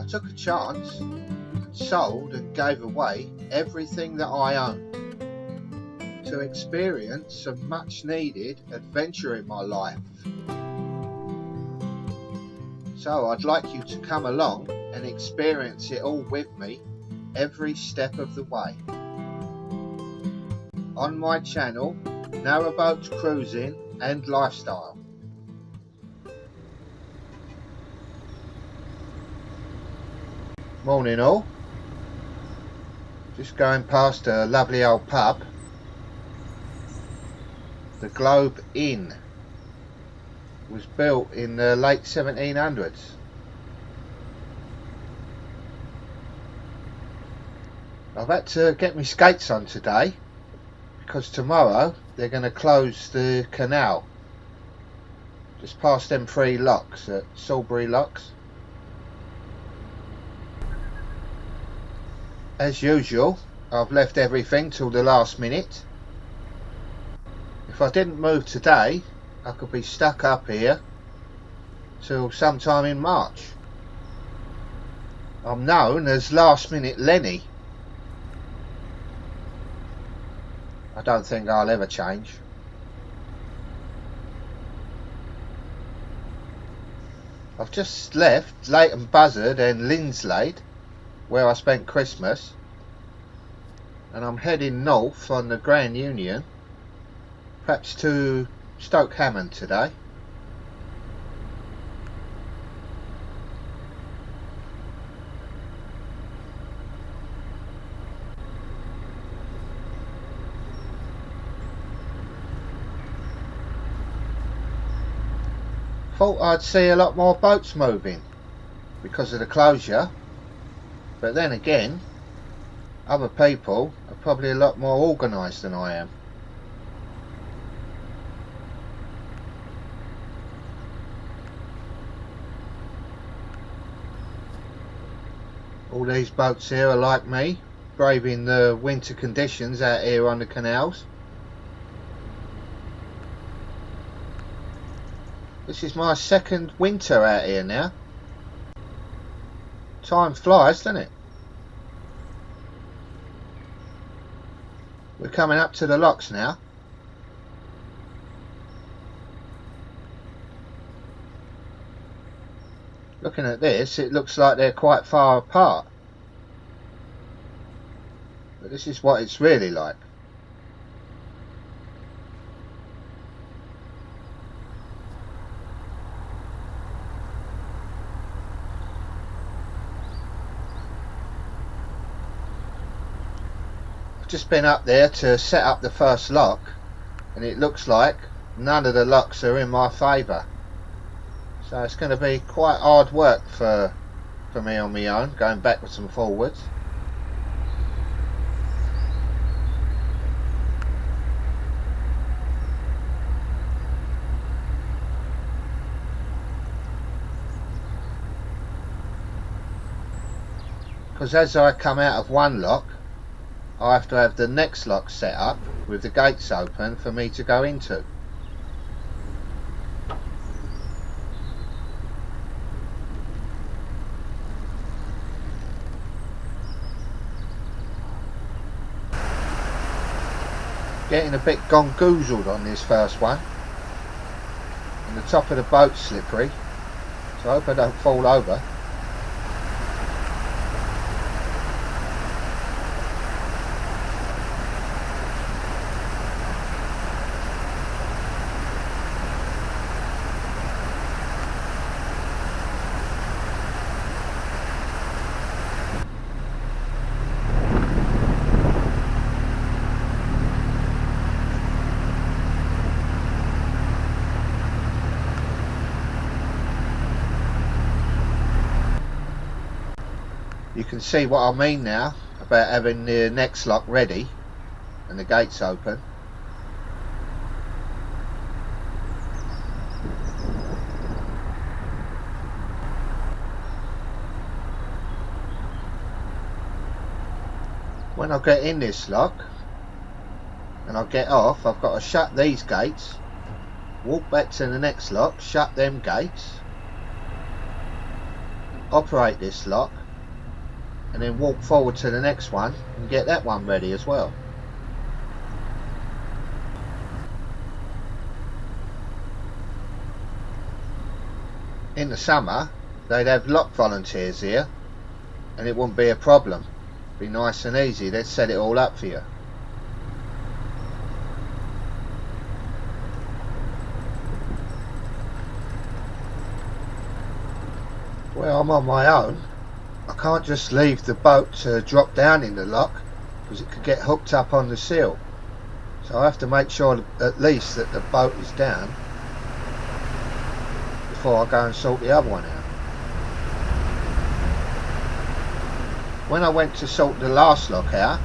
took a chance and sold and gave away everything that I own to experience some much needed adventure in my life. So I'd like you to come along and experience it all with me every step of the way. On my channel, Narrowboat Cruising and Lifestyle. Morning all. Just going past a lovely old pub, the Globe Inn. Was built in the late 1700s. I've had to get my skates on today because tomorrow they're going to close the canal just past them 3 locks at Salisbury Locks. As usual, I've left everything till the last minute. If I didn't move today, I could be stuck up here till sometime in March. I'm known as Last Minute Lenny. I don't think I'll ever change. I've just left Leighton Buzzard and Linslade, where I spent Christmas, and I'm heading north on the Grand Union, perhaps to Stoke Hammond today. Thought I'd see a lot more boats moving because of the closure, but then again, other people are probably a lot more organised than I am. All these boats here are like me, braving the winter conditions out here on the canals. This is my second winter out here now. Time flies, doesn't it? We're coming up to the locks now. Looking at this, it looks like they're quite far apart. But this is what it's really like. I've just been up there to set up the first lock, and it looks like none of the locks are in my favour. So it's going to be quite hard work for me on my own, going backwards and forwards. Because as I come out of one lock, I have to have the next lock set up with the gates open for me to go into. Getting a bit gongoozled on this first one, and the top of the boat's slippery, so I hope I don't fall over. You can see what I mean now about having the next lock ready and the gates open. When I get in this lock and I get off, I've got to shut these gates, walk back to the next lock, shut them gates, operate this lock and then walk forward to the next one and get that one ready as well. In the summer they'd have lock volunteers here and it wouldn't be a problem. It'd be nice and easy, they'd set it all up for you. Well, I'm on my own. I can't just leave the boat to drop down in the lock because it could get hooked up on the seal. So I have to make sure at least that the boat is down before I go and sort the other one out. When I went to sort the last lock out,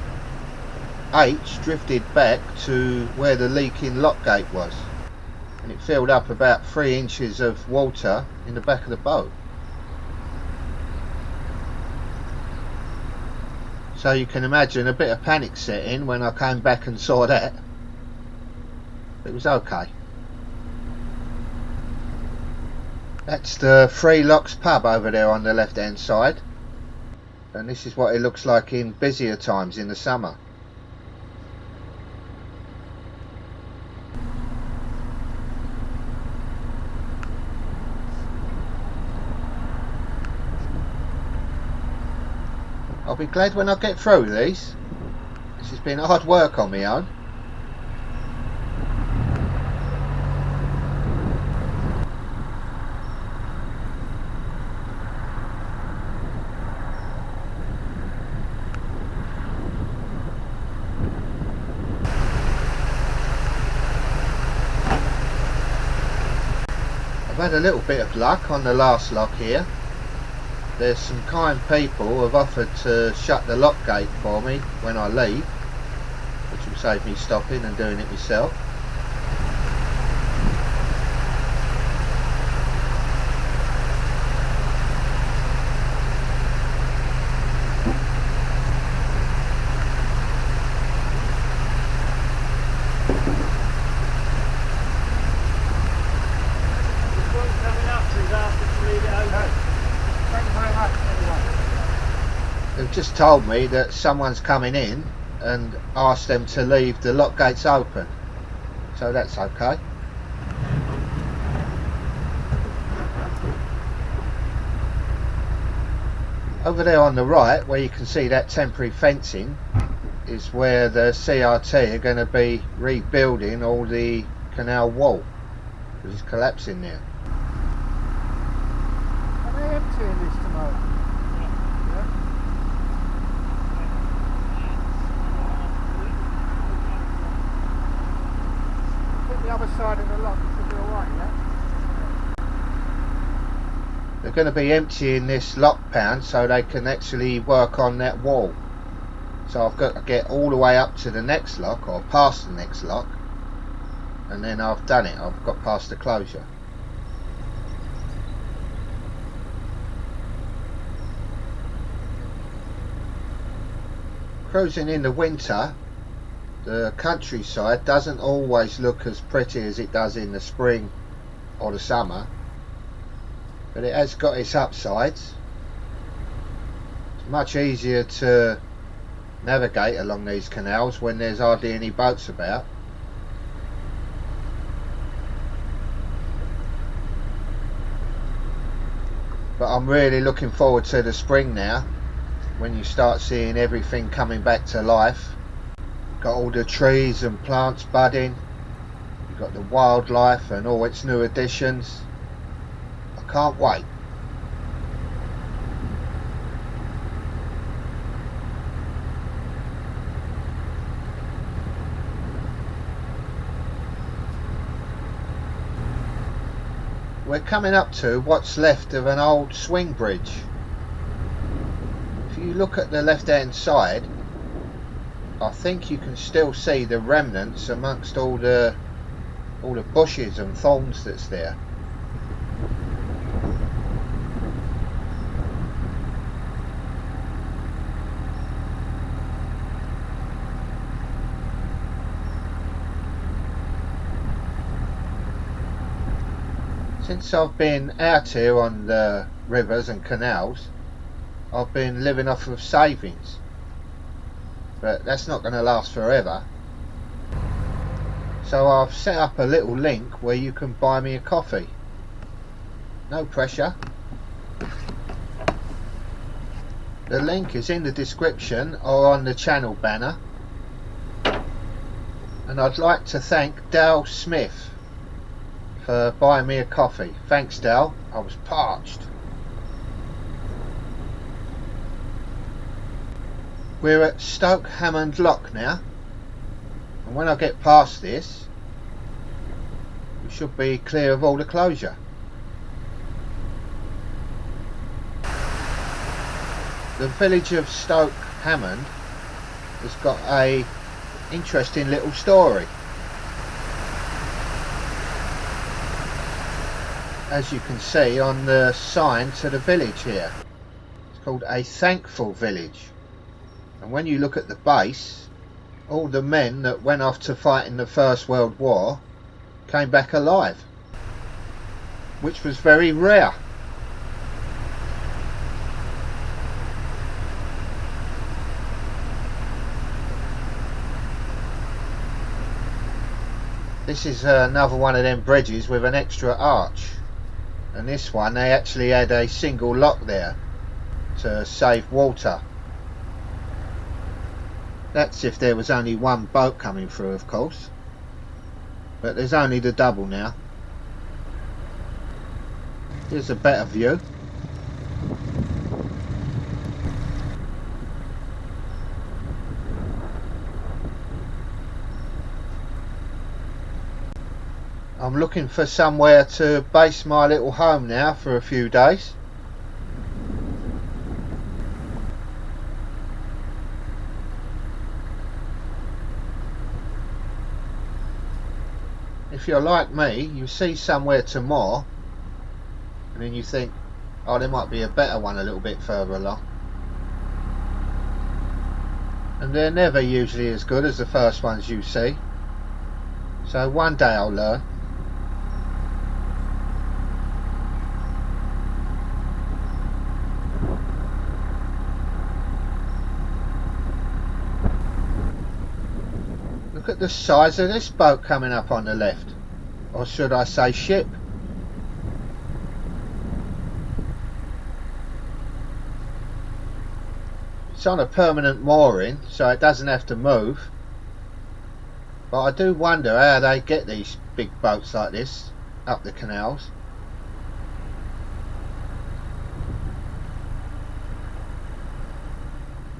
Aitch drifted back to where the leaking lock gate was and it filled up about 3 inches of water in the back of the boat. So you can imagine a bit of panic set in when I came back and saw that. It was okay. That's the Three Locks pub over there on the left hand side, and this is what it looks like in busier times in the summer. I'll be glad when I get through these. This has been hard work on my own. I've had a little bit of luck on the last lock here. There's some kind people who have offered to shut the lock gate for me when I leave, which will save me stopping and doing it myself. They've just told me that someone's coming in and asked them to leave the lock gates open, so that's okay. Over there on the right, where you can see that temporary fencing, is where the CRT are going to be rebuilding all the canal wall, because it's collapsing there. Are they emptying this tomorrow? The other side of the lock should be alright, yeah? They're going to be emptying this lock pound so they can actually work on that wall. So I've got to get all the way up to the next lock, or past the next lock, and then I've done it, I've got past the closure. Cruising in the winter, the countryside doesn't always look as pretty as it does in the spring or the summer, but it has got its upsides. It's much easier to navigate along these canals when there's hardly any boats about. But I'm really looking forward to the spring now, when you start seeing everything coming back to life. Got all the trees and plants budding, you've got the wildlife and all its new additions. I can't wait. We're coming up to what's left of an old swing bridge. If you look at the left hand side, I think you can still see the remnants amongst all the bushes and thorns that's there. Since I've been out here on the rivers and canals, I've been living off of savings, but that's not going to last forever. So I've set up a little link where you can buy me a coffee. No pressure. The link is in the description or on the channel banner. And I'd like to thank Dale Smith for buying me a coffee. Thanks, Dale. I was parched. We're at Stoke Hammond Lock now, and when I get past this, we should be clear of all the closure. The village of Stoke Hammond has got a interesting little story. As you can see on the sign to the village here, it's called a thankful village, and when you look at the base, all the men that went off to fight in the First World War came back alive, which was very rare. This is another one of them bridges with an extra arch, and this one they actually had a single lock there to save water. That's if there was only one boat coming through, of course, but there's only the double now. Here's a better view. I'm looking for somewhere to base my little home now for a few days. If you're like me, you see somewhere to moor and then you think, oh, there might be a better one a little bit further along, and they're never usually as good as the first ones you see. So one day I'll learn. Look at the size of this boat coming up on the left, or should I say ship. It's on a permanent mooring, so it doesn't have to move, but I do wonder how they get these big boats like this up the canals.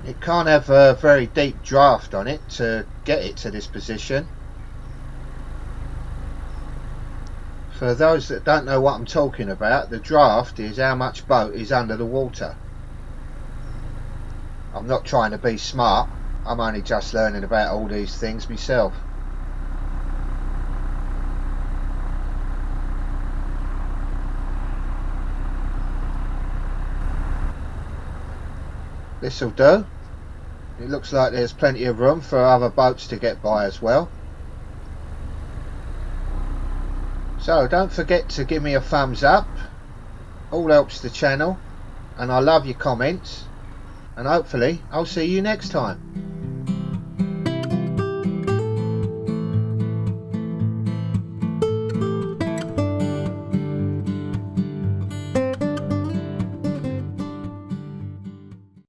It can't have a very deep draft on it to get it to this position. For those that don't know what I'm talking about, the draft is how much boat is under the water. I'm not trying to be smart, I'm only just learning about all these things myself. This'll do. It looks like there's plenty of room for other boats to get by as well. So don't forget to give me a thumbs up. All helps the channel, and I love your comments, and hopefully I'll see you next time.